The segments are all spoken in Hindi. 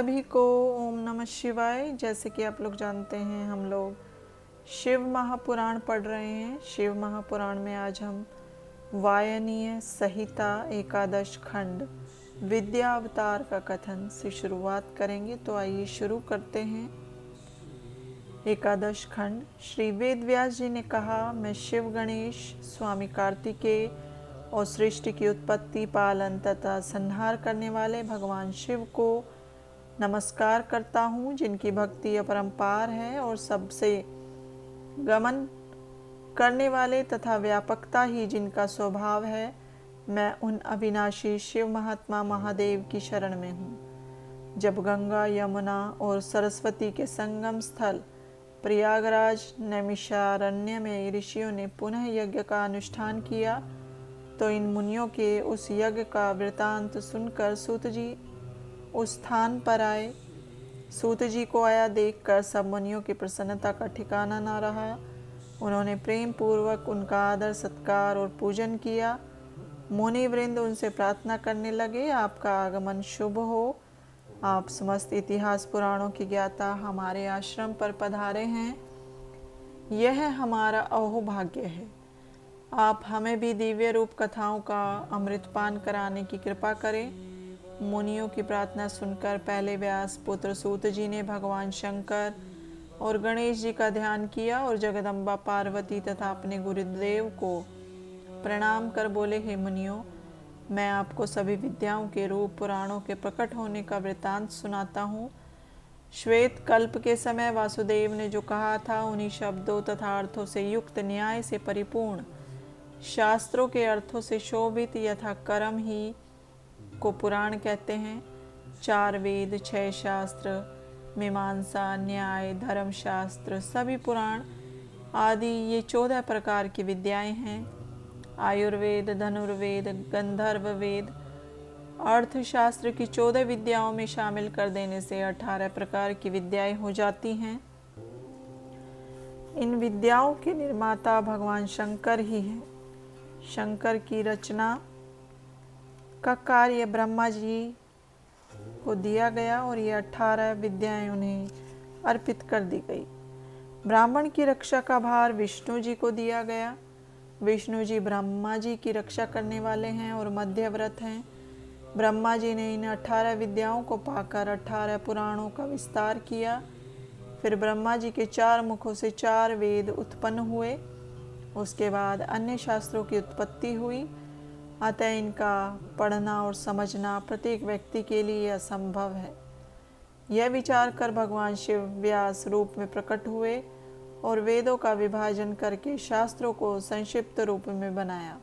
सभी को ओम नमः शिवाय। जैसे कि आप लोग जानते हैं, हम लोग शिव महापुराण पढ़ रहे हैं। शिव महापुराण में आज हम वायनीय संहिता एकादश खंड विद्या अवतार का कथन से शुरुआत करेंगे। तो आइए शुरू करते हैं। एकादश खंड। श्री वेद व्यास जी ने कहा, मैं शिव गणेश, स्वामी कार्तिकेय और सृष्टि की उत्पत्ति, पालन तथा संहार करने वाले भगवान शिव को नमस्कार करता हूँ, जिनकी भक्ति अपरंपार है और सबसे गमन करने वाले तथा व्यापकता ही जिनका स्वभाव है। मैं उन अविनाशी शिव महात्मा महादेव की शरण में हूँ। जब गंगा, यमुना और सरस्वती के संगम स्थल प्रयागराज नैमिषारण्य में ऋषियों ने पुनः यज्ञ का अनुष्ठान किया, तो इन मुनियों के उस यज्ञ का वृतांत सुनकर सूत जी उस स्थान पर आए। सूत जी को आया देखकर सब मुनियों की प्रसन्नता का ठिकाना न रहा। उन्होंने प्रेम पूर्वक उनका आदर सत्कार और पूजन किया। मुनि वृंद उनसे प्रार्थना करने लगे, आपका आगमन शुभ हो। आप समस्त इतिहास पुराणों की ज्ञाता हमारे आश्रम पर पधारे हैं, यह हमारा अहोभाग्य है। आप हमें भी दिव्य रूप कथाओं का अमृतपान कराने की कृपा करें। मुनियों की प्रार्थना सुनकर पहले व्यास पुत्र सूत जी ने भगवान शंकर और गणेश जी का ध्यान किया और जगदम्बा पार्वती तथा अपने गुरुदेव को प्रणाम कर बोले, हे मुनियों, मैं आपको सभी विद्याओं के रूप पुराणों के प्रकट होने का वृतांत सुनाता हूँ। श्वेत कल्प के समय वासुदेव ने जो कहा था, उन्हीं शब्दों तथा अर्थों से युक्त, न्याय से परिपूर्ण, शास्त्रों के अर्थों से शोभित यथा कर्म ही को पुराण कहते हैं। 4 वेद, 6 शास्त्र, मीमांसा, न्याय, धर्मशास्त्र, सभी पुराण आदि ये 14 प्रकार की विद्याएं हैं। आयुर्वेद, धनुर्वेद, गंधर्व वेद, अर्थशास्त्र की 14 विद्याओं में शामिल कर देने से 18 प्रकार की विद्याएं हो जाती हैं। इन विद्याओं के निर्माता भगवान शंकर ही हैं। शंकर की रचना का कार्य ब्रह्मा जी को दिया गया और ये 18 विद्याएं उन्हें अर्पित कर दी गई। ब्राह्मण की रक्षा का भार विष्णु जी को दिया गया। विष्णु जी ब्रह्मा जी की रक्षा करने वाले हैं और मध्यव्रत हैं। ब्रह्मा जी ने इन 18 विद्याओं को पाकर 18 पुराणों का विस्तार किया। फिर ब्रह्मा जी के 4 मुखों से 4 वेद उत्पन्न हुए। उसके बाद अन्य शास्त्रों की उत्पत्ति हुई। अतः इनका पढ़ना और समझना प्रत्येक व्यक्ति के लिए असंभव है। यह विचार कर भगवान शिव व्यास रूप में प्रकट हुए और वेदों का विभाजन करके शास्त्रों को संक्षिप्त रूप में बनाया।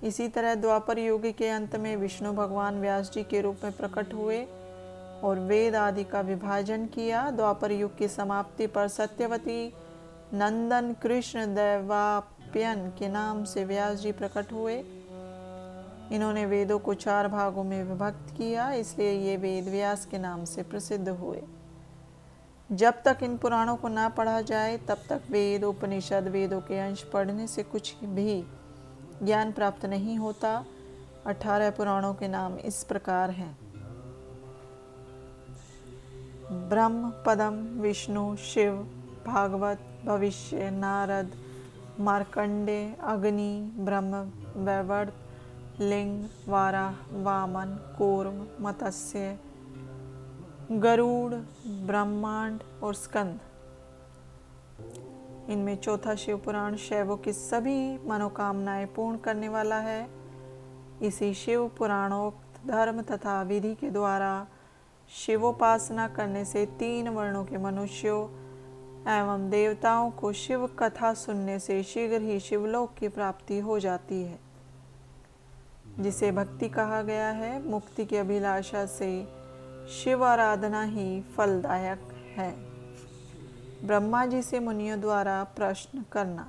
इसी तरह द्वापर युग के अंत में विष्णु भगवान व्यास जी के रूप में प्रकट हुए और वेद आदि का विभाजन किया। द्वापर युग की समाप्ति पर सत्यवती नंदन कृष्ण दैवाप्यन के नाम से व्यास जी प्रकट हुए। इन्होंने वेदों को 4 भागों में विभक्त किया, इसलिए ये वेद व्यास के नाम से प्रसिद्ध हुए। जब तक इन पुराणों को ना पढ़ा जाए, तब तक वेद, उपनिषद, वेदों के अंश पढ़ने से कुछ भी ज्ञान प्राप्त नहीं होता। 18 पुराणों के नाम इस प्रकार हैं: ब्रह्म, पदम, विष्णु, शिव, भागवत, भविष्य, नारद, मार्कंडेय, अग्नि, ब्रह्म वैवर्त, लिंग, वाराह, वामन, कूर्म, मत्स्य, गरुड़, ब्रह्मांड और स्कंद। इनमें चौथा शिव पुराण शैवों की सभी मनोकामनाएं पूर्ण करने वाला है। इसी शिव पुराणोक्त धर्म तथा विधि के द्वारा शिवोपासना करने से 3 वर्णों के मनुष्यों एवं देवताओं को शिव कथा सुनने से शीघ्र ही शिवलोक की प्राप्ति हो जाती है, जिसे भक्ति कहा गया है। मुक्ति की अभिलाषा से शिव आराधना ही फलदायक है। ब्रह्मा जी से मुनियों द्वारा प्रश्न करना।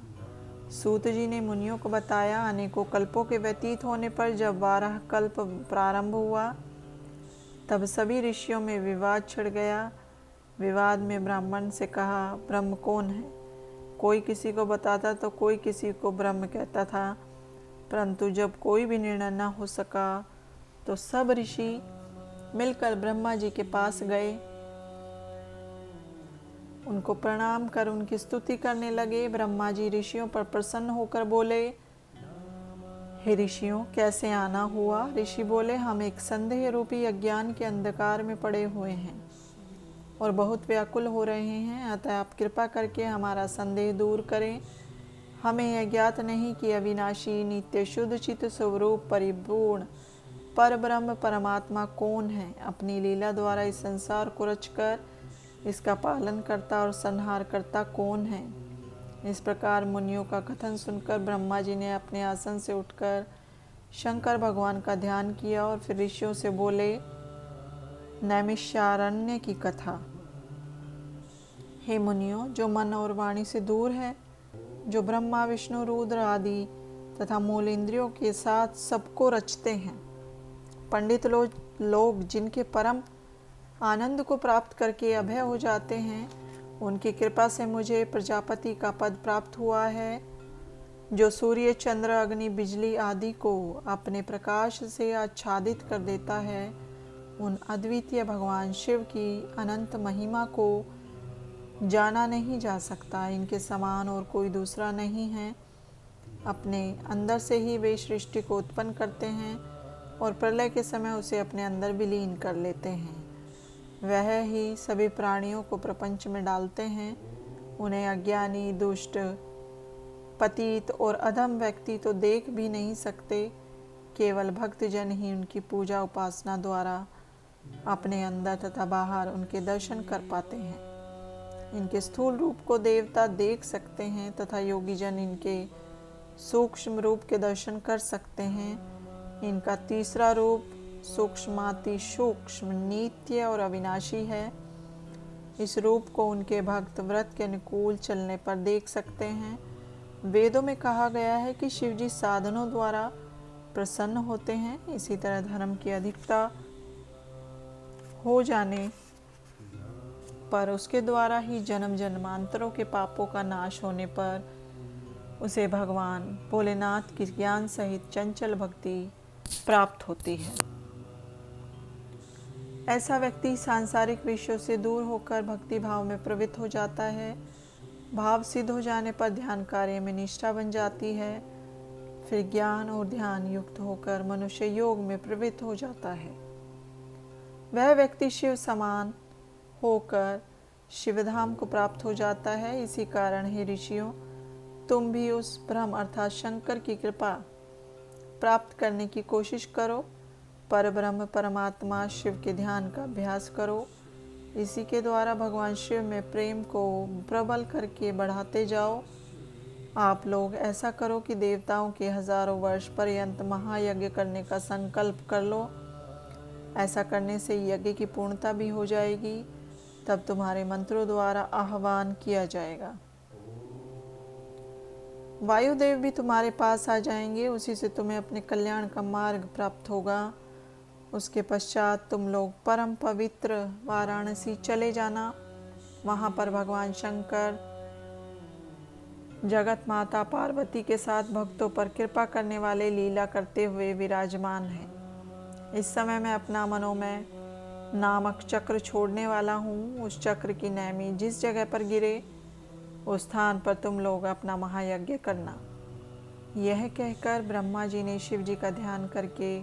सूत जी ने मुनियों को बताया, अनेकों कल्पों के व्यतीत होने पर जब 12 कल्प प्रारंभ हुआ, तब सभी ऋषियों में विवाद छिड़ गया। विवाद में ब्राह्मण से कहा, ब्रह्म कौन है? कोई किसी को बताता तो कोई किसी को ब्रह्म कहता था, परंतु जब कोई भी निर्णय न हो सका तो सब ऋषि मिलकर ब्रह्मा जी के पास गए। उनको प्रणाम कर उनकी स्तुति करने लगे। ब्रह्मा जी ऋषियों पर प्रसन्न होकर बोले, हे ऋषियों, कैसे आना हुआ? ऋषि बोले, हम एक संदेह रूपी अज्ञान के अंधकार में पड़े हुए हैं और बहुत व्याकुल हो रहे हैं, अतः आप कृपा करके हमारा संदेह दूर करें। हमें यह ज्ञात नहीं कि अविनाशी, नित्य, शुद्ध चित्त, स्वरूप, परिपूर्ण परब्रह्म परमात्मा कौन है। अपनी लीला द्वारा इस संसार को रचकर इसका पालन करता और संहार करता कौन है। इस प्रकार मुनियों का कथन सुनकर ब्रह्मा जी ने अपने आसन से उठकर शंकर भगवान का ध्यान किया और फिर ऋषियों से बोले, नैमिषारण्य की कथा। हे मुनियों, जो मन और वाणी से दूर है, जो ब्रह्मा विष्णु रुद्र आदि तथा मूल इंद्रियों के साथ सबको रचते हैं, पंडित लोग जिनके परम आनंद को प्राप्त करके अभय हो जाते हैं, उनकी कृपा से मुझे प्रजापति का पद प्राप्त हुआ है। जो सूर्य, चंद्र, अग्नि, बिजली आदि को अपने प्रकाश से आच्छादित कर देता है, उन अद्वितीय भगवान शिव की अनंत महिमा को जाना नहीं जा सकता। इनके समान और कोई दूसरा नहीं है। अपने अंदर से ही वे सृष्टि को उत्पन्न करते हैं और प्रलय के समय उसे अपने अंदर विलीन कर लेते हैं। वह ही सभी प्राणियों को प्रपंच में डालते हैं। उन्हें अज्ञानी, दुष्ट, पतित और अधम व्यक्ति तो देख भी नहीं सकते। केवल भक्तजन ही उनकी पूजा उपासना द्वारा अपने अंदर तथा बाहर उनके दर्शन कर पाते हैं। इनके स्थूल रूप को देवता देख सकते हैं तथा योगी जन इनके सूक्ष्म रूप के दर्शन कर सकते हैं। इनका तीसरा रूप सूक्ष्माति सूक्ष्म, नित्य और अविनाशी है। इस रूप को उनके भक्त व्रत के अनुकूल चलने पर देख सकते हैं। वेदों में कहा गया है कि शिवजी साधनों द्वारा प्रसन्न होते हैं। इसी तरह धर्म की अधिकता हो जाने पर उसके द्वारा ही जन्म जन्मांतरों के पापों का नाश होने पर उसे भगवान भोलेनाथ की ज्ञान सहित चंचल भक्ति प्राप्त होती है। ऐसा व्यक्ति सांसारिक विषयों से दूर होकर भक्ति भाव में प्रवृत्त हो जाता है। भाव सिद्ध हो जाने पर ध्यान कार्य में निष्ठा बन जाती है। फिर ज्ञान और ध्यान युक्त होकर मनुष्य योग में प्रवृत्त हो जाता है। वह व्यक्ति शिव समान होकर शिवधाम को प्राप्त हो जाता है। इसी कारण हे ऋषियों, तुम भी उस ब्रह्म अर्थात शंकर की कृपा प्राप्त करने की कोशिश करो। परब्रह्म परमात्मा शिव के ध्यान का अभ्यास करो। इसी के द्वारा भगवान शिव में प्रेम को प्रबल करके बढ़ाते जाओ। आप लोग ऐसा करो कि देवताओं के हजारों वर्ष पर्यंत महायज्ञ करने का संकल्प कर लो। ऐसा करने से यज्ञ की पूर्णता भी हो जाएगी। तब तुम्हारे मंत्रों द्वारा आह्वान किया जाएगा। वायुदेव भी तुम्हारे पास आ जाएंगे। उसी से तुम्हें अपने कल्याण का मार्ग प्राप्त होगा। उसके पश्चात तुम लोग परम पवित्र वाराणसी चले जाना। वहाँ पर भगवान शंकर जगत माता पार्वती के साथ भक्तों पर कृपा करने वाले लीला करते हुए विराजमान हैं। इस समय मैं अपना मनोमय नामक चक्र छोड़ने वाला हूँ। उस चक्र की नैमी जिस जगह पर गिरे उस स्थान पर तुम लोग अपना महायज्ञ करना। यह कहकर ब्रह्मा जी ने शिव जी का ध्यान करके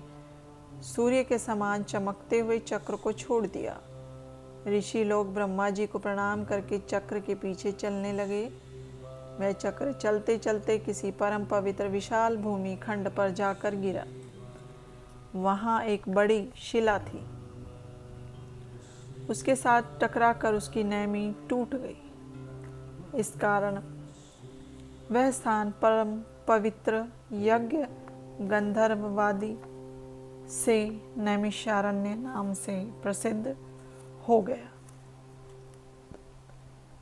सूर्य के समान चमकते हुए चक्र को छोड़ दिया। ऋषि लोग ब्रह्मा जी को प्रणाम करके चक्र के पीछे चलने लगे। वह चक्र चलते चलते किसी परम पवित्र विशाल भूमि खंड पर जाकर गिरा। वहाँ एक बड़ी शिला थी। उसके साथ टकराकर उसकी नैमी टूट गई। इस कारण वह स्थान परम पवित्र यज्ञ गंधर्ववादी से नैमिषारण्य नाम से प्रसिद्ध हो गया।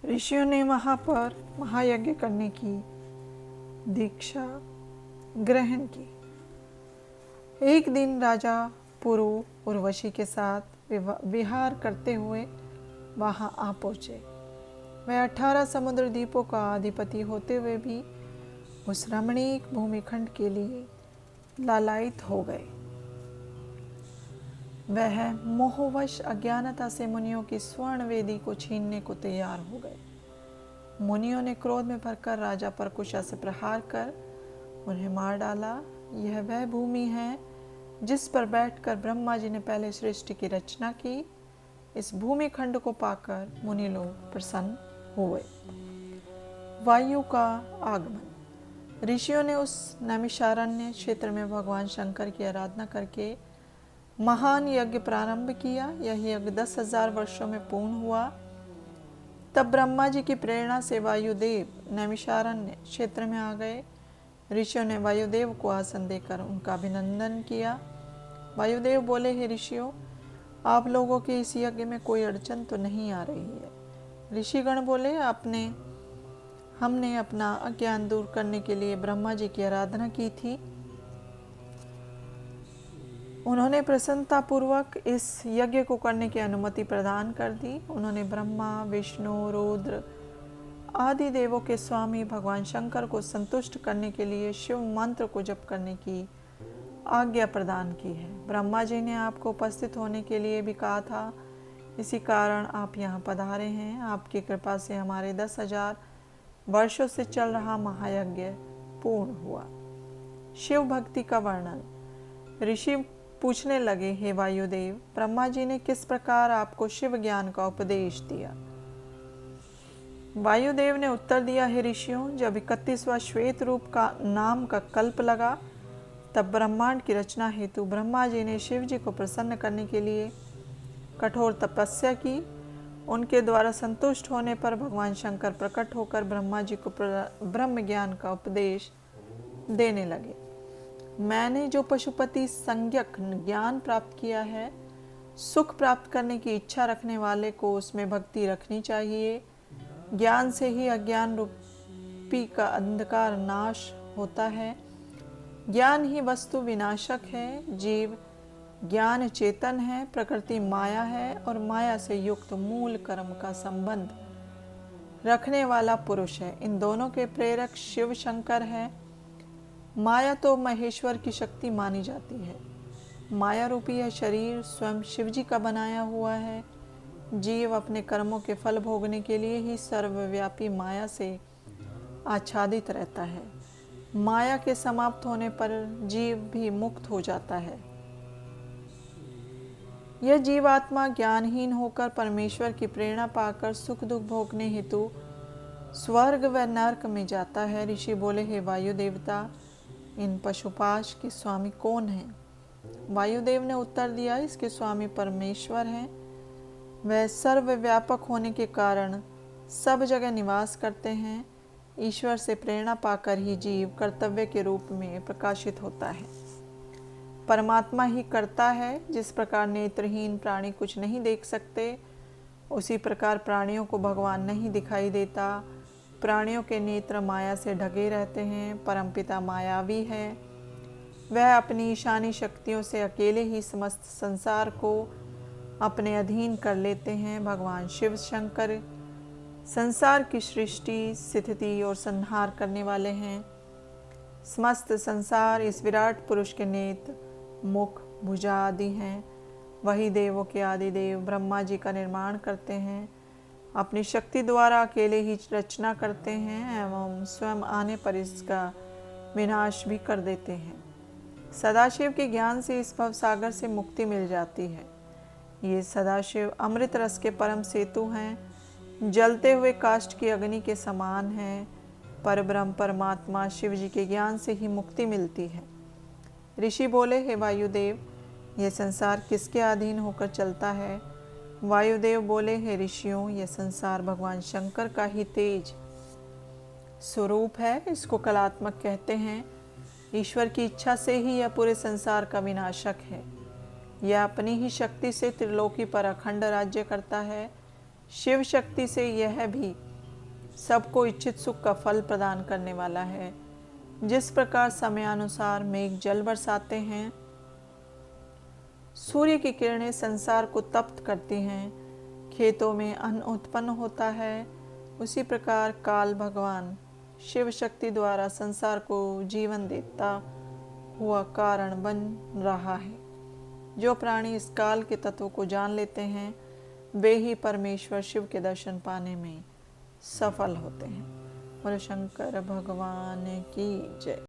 ऋषियों ने वहाँ पर महायज्ञ करने की दीक्षा ग्रहण की। एक दिन राजा पुरु उर्वशी के साथ विहार करते हुए वहाँ आ पहुँचे। वह 18 समुद्र द्वीपों का अधिपति होते हुए भी उस रमणीक भूमिखंड के लिए लालायित हो गए। वह मोहवश अज्ञानता से मुनियों की स्वर्ण वेदी को छीनने को तैयार हो गए। मुनियों ने क्रोध में भरकर राजा पर कुशा से प्रहार कर उन्हें मार डाला। यह वह भूमि है जिस पर बैठकर ब्रह्मा जी ने पहले सृष्टि की रचना की। इस भूमि खंड को पाकर मुनि लोग प्रसन्न हुए। वायु का आगमन। ऋषियों ने उस नैमिषारण्य क्षेत्र में भगवान शंकर की आराधना करके महान यज्ञ प्रारंभ किया। यह यज्ञ 10,000 वर्षों में पूर्ण हुआ। तब ब्रह्मा जी की प्रेरणा से वायुदेव नैमिषारण्य क्षेत्र में आ गए। ऋषियों ने वायुदेव को आसन देकर उनका अभिनंदन किया। वायुदेव बोले, हे ऋषियों, आप लोगों के इस यज्ञ में कोई अड़चन तो नहीं आ रही है। ऋषिगण बोले, हमने अपना अज्ञान दूर करने के लिए ब्रह्मा जी की आराधना की थी। उन्होंने प्रसन्नता पूर्वक इस यज्ञ को करने की अनुमति प्रदान कर दी। उन्होंने ब्रह्मा, विष्णु, रुद्र आदि देवों के स्वामी भगवान शंकर को संतुष्ट करने के लिए शिव मंत्र को जप करने की आज्ञा प्रदान की है। ब्रह्मा जी ने आपको उपस्थित होने के लिए भी कहा था, इसी कारण आप यहाँ पधारे हैं। आपकी कृपा से हमारे 10,000 वर्षों से चल रहा महायज्ञ पूर्ण हुआ। शिव भक्ति का वर्णन। ऋषि पूछने लगे, हे वायुदेव, ब्रह्मा जी ने किस प्रकार आपको शिव ज्ञान का उपदेश दिया? वायुदेव ने उत्तर दिया, हे ऋषियों, जब 31वां श्वेत रूप का नाम का कल्प लगा तब ब्रह्मांड की रचना हेतु ब्रह्मा जी ने शिव जी को प्रसन्न करने के लिए कठोर तपस्या की। उनके द्वारा संतुष्ट होने पर भगवान शंकर प्रकट होकर ब्रह्मा जी को ब्रह्म ज्ञान का उपदेश देने लगे। मैंने जो पशुपति संज्ञक ज्ञान प्राप्त किया है, सुख प्राप्त करने की इच्छा रखने वाले को उसमें भक्ति रखनी चाहिए। ज्ञान से ही अज्ञान रूपी का अंधकार नाश होता है। ज्ञान ही वस्तु विनाशक है। जीव ज्ञान चेतन है, प्रकृति माया है और माया से युक्त मूल कर्म का संबंध रखने वाला पुरुष है। इन दोनों के प्रेरक शिव शंकर है। माया तो महेश्वर की शक्ति मानी जाती है। माया रूपी यह शरीर स्वयं शिव जी का बनाया हुआ है। जीव अपने कर्मों के फल भोगने के लिए ही सर्वव्यापी माया से आच्छादित रहता है। माया के समाप्त होने पर जीव भी मुक्त हो जाता है। यह जीवात्मा ज्ञानहीन होकर परमेश्वर की प्रेरणा पाकर सुख दुख भोगने हेतु स्वर्ग व नरक में जाता है। ऋषि बोले, हे वायु देवता, इन पशुपाश के स्वामी कौन हैं? वायुदेव ने उत्तर दिया, इसके स्वामी परमेश्वर हैं। वह सर्वव्यापक होने के कारण सब जगह निवास करते हैं। ईश्वर से प्रेरणा पाकर ही जीव कर्तव्य के रूप में प्रकाशित होता है। परमात्मा ही करता है। जिस प्रकार नेत्रहीन प्राणी कुछ नहीं देख सकते, उसी प्रकार प्राणियों को भगवान नहीं दिखाई देता। प्राणियों के नेत्र माया से ढके रहते हैं। परमपिता मायावी है। वह अपनी ईशानी शक्तियों से अकेले ही समस्त संसार को अपने अधीन कर लेते हैं। भगवान शिव शंकर संसार की सृष्टि, स्थिति और संहार करने वाले हैं। समस्त संसार इस विराट पुरुष के नेत्र, मुख, भुजा आदि हैं। वही देवों के आदि देव ब्रह्मा जी का निर्माण करते हैं। अपनी शक्ति द्वारा अकेले ही रचना करते हैं एवं स्वयं आने पर इसका विनाश भी कर देते हैं। सदाशिव के ज्ञान से इस भवसागर से मुक्ति मिल जाती है। ये सदाशिव अमृत रस के परम सेतु हैं। जलते हुए काष्ठ की अग्नि के समान हैं। परब्रह्म परमात्मा शिव जी के ज्ञान से ही मुक्ति मिलती है। ऋषि बोले, हे वायुदेव, यह संसार किसके अधीन होकर चलता है? वायुदेव बोले, हे ऋषियों, यह संसार भगवान शंकर का ही तेज स्वरूप है। इसको कलात्मक कहते हैं। ईश्वर की इच्छा से ही यह पूरे संसार का विनाशक है। यह अपनी ही शक्ति से त्रिलोकी पर अखंड राज्य करता है। शिव शक्ति से यह भी सबको इच्छित सुख का फल प्रदान करने वाला है। जिस प्रकार समयानुसार मेघ जल बरसाते हैं, सूर्य की किरणें संसार को तप्त करती हैं, खेतों में अन्न उत्पन्न होता है, उसी प्रकार काल भगवान शिव शक्ति द्वारा संसार को जीवन देता हुआ कारण बन रहा है। जो प्राणी इस काल के तत्व को जान लेते हैं वे ही परमेश्वर शिव के दर्शन पाने में सफल होते हैं। बोलो शंकर भगवान की जय।